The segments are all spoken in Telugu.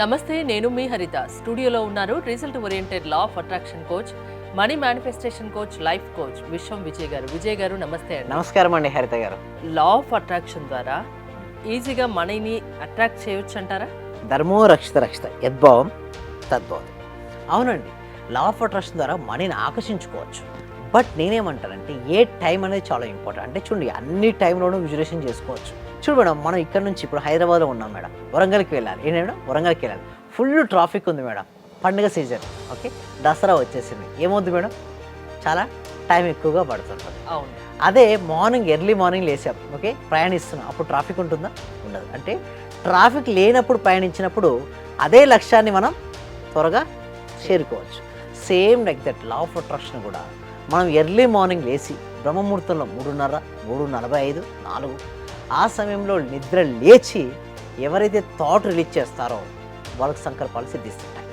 నమస్తే, నేను మీ హరిత. స్టూడియోలో ఉన్నారు result oriented law of attraction coach, money manifestation coach, life coach విశ్వం విజయ్ గారు. విజయ్ గారు నమస్తే అండి. నమస్కారం అండి హరిత గారు. లా ఆఫ్ అట్రాక్షన్ ద్వారా ఈజీగా మనీని అట్రాక్ట్ చేయొచ్చు అంటారా? ధర్మో రక్షిత రక్షిత యద్భావం తద్భావం. అవునండి, లా ఆఫ్ అట్రాక్షన్ ద్వారా మనీని ఆకర్షించుకోవచ్చు. బట్ నేనేమంటానంటే ఏ టైం అనేది చాలా ఇంపార్టెంట్. అంటే చూడండి, అన్ని టైంలోనూ విజులేషన్ చేసుకోవచ్చు. చూడు మేడం, మనం ఇక్కడ నుంచి ఇప్పుడు హైదరాబాద్లో ఉన్నాం మేడం, వరంగల్కి వెళ్ళాలి. ఏంటి మేడం, వరంగల్కి వెళ్ళాలి. ఫుల్ ట్రాఫిక్ ఉంది మేడం, పండుగ సీజన్. ఓకే, దసరా వచ్చేసింది. ఏమవుద్ది మేడం, చాలా టైం ఎక్కువగా పడుతుంటుంది. అవును. అదే ఎర్లీ మార్నింగ్ లేసాం, ఓకే, ప్రయాణిస్తున్నాం, అప్పుడు ట్రాఫిక్ ఉంటుందా? ఉండదు. అంటే ట్రాఫిక్ లేనప్పుడు ప్రయాణించినప్పుడు అదే లక్ష్యాన్ని మనం త్వరగా చేరుకోవచ్చు. Same like that law of attraction కూడా మనం ఎర్లీ మార్నింగ్ లేచి బ్రహ్మముహూర్తంలో 3:30, 3:45, 4 ఆ సమయంలో నిద్ర లేచి ఎవరైతే థాట్ రిలీజ్ చేస్తారో వాళ్ళకి సంకల్పాలు సిద్ధిస్తుంటాయి.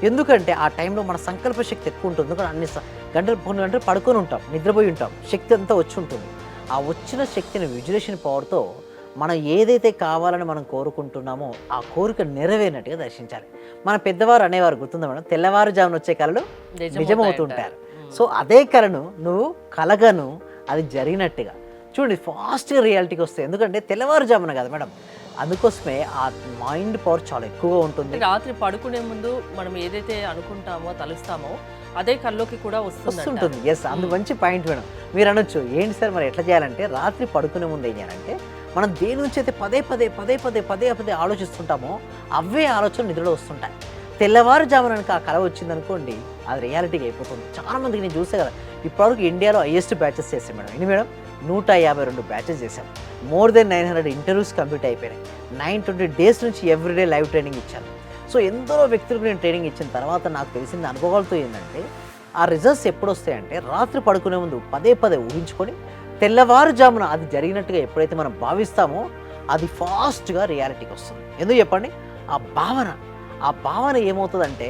ఎందుకంటే ఆ టైంలో మన సంకల్ప శక్తి ఎక్కువ ఉంటుంది. ఎందుకంటే అన్ని కొన్ని గంటలు పడుకొని ఉంటాం, నిద్రపోయి ఉంటాం, శక్తి అంతా వచ్చి ఉంటుంది. ఆ వచ్చిన శక్తిని విజులేషన్ పవర్తో మనం ఏదైతే కావాలని మనం కోరుకుంటున్నామో ఆ కోరిక నెరవేరినట్టుగా దర్శించాలి. మన పెద్దవారు అనేవారు గుర్తుందా మేడం, తెల్లవారుజామున వచ్చే కళలు నిజమవుతుంటారు. సో అదే కళను నువ్వు కలగను అది జరిగినట్టుగా చూడండి, ఫాస్ట్గా రియాలిటీకి వస్తాయి. ఎందుకంటే తెల్లవారుజామున కదా మేడం, అందుకోసమే ఆ మైండ్ పవర్ చాలా ఎక్కువగా ఉంటుంది. రాత్రి పడుకునే ముందు మనం ఏదైతే అనుకుంటామో తలుస్తామో అదే కల్లోకి కూడా వస్తుంటుంది. ఎస్, అందు మంచి పాయింట్ మేడం. మీరు అనొచ్చు, ఏంటి సార్ మరి ఎట్లా చేయాలంటే, రాత్రి పడుకునే ముందు ఏం చేయాలంటే, మనం దేని నుంచి అయితే పదే పదే ఆలోచిస్తుంటామో అవే ఆలోచనలు నిద్రలో వస్తుంటాయి. తెల్లవారుజామున ఆ కళ వచ్చిందనుకోండి, అది రియాలిటీగా అయిపోతుంది. చాలా మందికి నేను చూసే కదా, ఇప్పటివరకు ఇండియాలో హైయెస్ట్ బ్యాచెస్ చేసాం మేడం. ఇది మేడం 152 బ్యాచెస్ చేసాం. మోర్ దెన్ 900 ఇంటర్వ్యూస్ కంప్లీట్ అయిపోయినాయి. 920 డేస్ నుంచి ఎవ్రీడే లైవ్ ట్రైనింగ్ ఇచ్చాను. సో ఎందరో వ్యక్తులకు నేను ట్రైనింగ్ ఇచ్చిన తర్వాత నాకు తెలిసింది అనుభవాలతో ఏంటంటే, ఆ రిజల్ట్స్ ఎప్పుడు వస్తాయంటే, రాత్రి పడుకునే ముందు పదే ఊహించుకొని తెల్లవారుజామున అది జరిగినట్టుగా ఎప్పుడైతే మనం భావిస్తామో అది ఫాస్ట్గా రియాలిటీకి వస్తుంది. ఎందుకు చెప్పండి, ఆ భావన ఏమవుతుందంటే,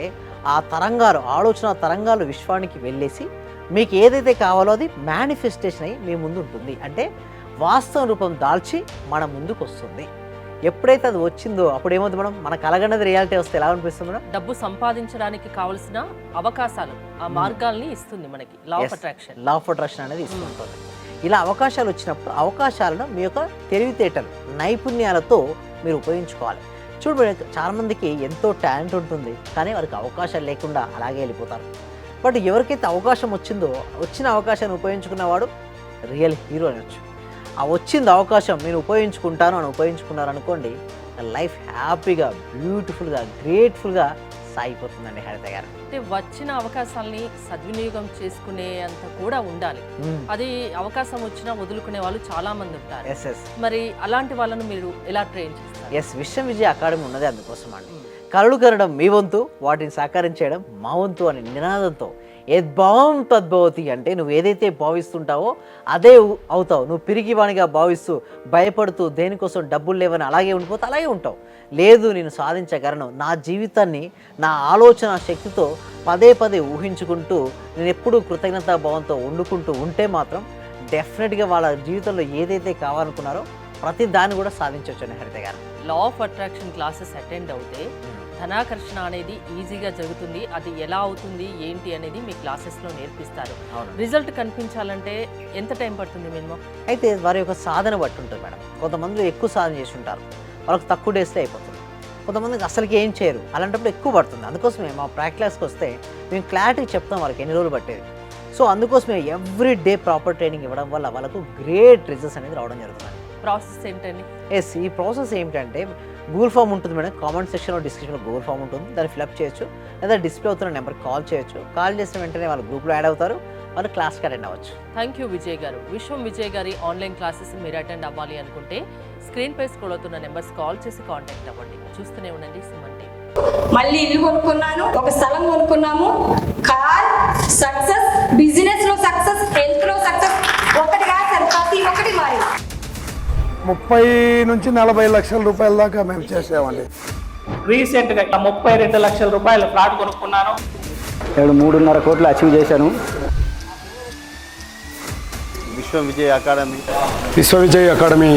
ఆ తరంగాలు, ఆలోచన తరంగాలు విశ్వానికి వెళ్ళేసి మీకు ఏదైతే కావాలో అది మేనిఫెస్టేషన్ అయ్యి మీ ముందు ఉంటుంది. అంటే వాస్తవ రూపం దాల్చి మన ముందుకు వస్తుంది. ఎప్పుడైతే అది వచ్చిందో అప్పుడు ఏమవుతుంది మేడం, మన కలగన్నది రియాలిటీ వస్తే ఎలా అనిపిస్తుంది మేడం? డబ్బు సంపాదించడానికి కావలసిన అవకాశాలు, ఆ మార్గాల్ని ఇస్తుంది మనకి law of attraction. Law of attraction అనేది ఇస్తుంటుంది. ఇలా అవకాశాలు వచ్చినప్పుడు అవకాశాలను మీ యొక్క తెలివితేటలు, నైపుణ్యాలతో మీరు ఉపయోగించుకోవాలి. చూడండి, చాలా మందికి ఎంతో టాలెంట్ ఉంటుంది, కానీ వారికి అవకాశాలు లేకుండా అలాగే వెళ్ళిపోతారు. బట్ ఎవరికైతే అవకాశం వచ్చిందో, వచ్చిన అవకాశాన్ని ఉపయోగించుకున్నవాడు రియల్ హీరో అనొచ్చు. ఆ వచ్చింది అవకాశం నేను ఉపయోగించుకున్నారు అనుకోండి, లైఫ్ హ్యాపీగా, బ్యూటిఫుల్గా, గ్రేట్ఫుల్గా సాగిపోతుందండి హరిత గారు. అంటే వచ్చిన అవకాశాలని సద్వినియోగం చేసుకునే అంత కూడా ఉండాలి. అది అవకాశం వచ్చినా వదులుకునే వాళ్ళు చాలా మంది ఉంటారు. మరి అలాంటి వాళ్ళను మీరు ఎలా ట్రైన్ చేస్తారు? విశ్వం విజయ్ అకాడమీ ఉన్నది అందుకోసం అండి. కలలు కనడం మీ వంతు, వాటిని సాకారం చేయడం మా వంతు అనే నినాదంతో యద్భావం తద్భవతి. అంటే నువ్వు ఏదైతే భావిస్తుంటావో అదే అవుతావు. నువ్వు పిరిగివానిగా భావిస్తూ భయపడుతూ దేనికోసం డబ్బులు లేవని అలాగే ఉండిపోతే అలాగే ఉంటావు. లేదు, నేను సాధించగలను, నా జీవితాన్ని నా ఆలోచన శక్తితో పదే ఊహించుకుంటూ నేను ఎప్పుడూ కృతజ్ఞతాభావంతో వండుకుంటూ ఉంటే మాత్రం డెఫినెట్గా వాళ్ళ జీవితంలో ఏదైతే కావాలనుకున్నారో ప్రతి దాన్ని కూడా సాధించవచ్చు అని హరిత గారు. Law of attraction classes attend అవుతే ధనాకర్షణ అనేది ఈజీగా జరుగుతుంది. అది ఎలా అవుతుంది ఏంటి అనేది మీ క్లాసెస్లో నేర్పిస్తారు. రిజల్ట్ కనిపించాలంటే ఎంత టైం పడుతుంది మినిమం? అయితే వారి యొక్క సాధన బట్టి ఉంటుంది మేడం. కొంతమంది ఎక్కువ సాధన చేసి ఉంటారు, వాళ్ళకి తక్కువ డేస్లో అయిపోతుంది. కొంతమందికి అసలుకి ఏం చేయరు, అలాంటప్పుడు ఎక్కువ పడుతుంది. అందుకోసమే మా ప్రాక్టీస్కి వస్తే మేము క్లారిటీ చెప్తాం వాళ్ళకి ఎన్ని రోజులు పట్టేది. సో అందుకోసమే ఎవ్రీ డే ప్రాపర్ ట్రైనింగ్ ఇవ్వడం వల్ల వాళ్ళకు గ్రేట్ రిజల్ట్స్ అనేది రావడం జరుగుతుంది. ప్రాసెస్ ఏంటండి? ఈ ప్రాసెస్ ఏమిటంటే, గూగుల్ ఫామ్ ఉంటుంది మేడం, కామెంట్ సెక్షన్లో డిస్క్రిప్షన్లో గూగుల్ ఫామ్ ఉంటుంది, దాన్ని ఫిల్అప్ చేయొచ్చు. లేదా డిస్ప్లే అవుతున్న నెంబర్కి కాల్ చేయొచ్చు. కాల్ చేసిన వెంటనే వాళ్ళు గ్రూప్లో యాడ్ అవుతారు, వాళ్ళు క్లాస్కి అటెండ్ అవ్వచ్చు. థ్యాంక్ యూ విజయ్ గారు. విశ్వం విజయ్ గారి ఆన్లైన్ క్లాసెస్ మీరు అటెండ్ అవ్వాలి అనుకుంటే స్క్రీన్ పై స్క్రోల్ అవుతున్న నెంబర్స్ కాల్ చేసి కాంటాక్ట్ అవ్వండి. చూస్తూనే ఉండండి సుమన్ టీవీ. మళ్ళీ ఇల్లు కొనుక్కున్నాను, ఒక స్థలం కొనుక్కున్నాము. కార్ సక్సెస్, బిజినెస్ లో సక్సెస్, హెల్త్ లో సక్సెస్, ఒకటి కాదు సార్, ప్రతి ఒక్కటి మారి 30 నుంచి 40 లక్షల రూపాయల దాకా మేము చేసామండి. రీసెంట్గా 32 లక్షల రూపాయల ఫ్లాట్ కొనుక్కున్నాను. 3.5 కోట్లు అచీవ్ చేశాను. విశ్వం విజయ్ అకాడమీ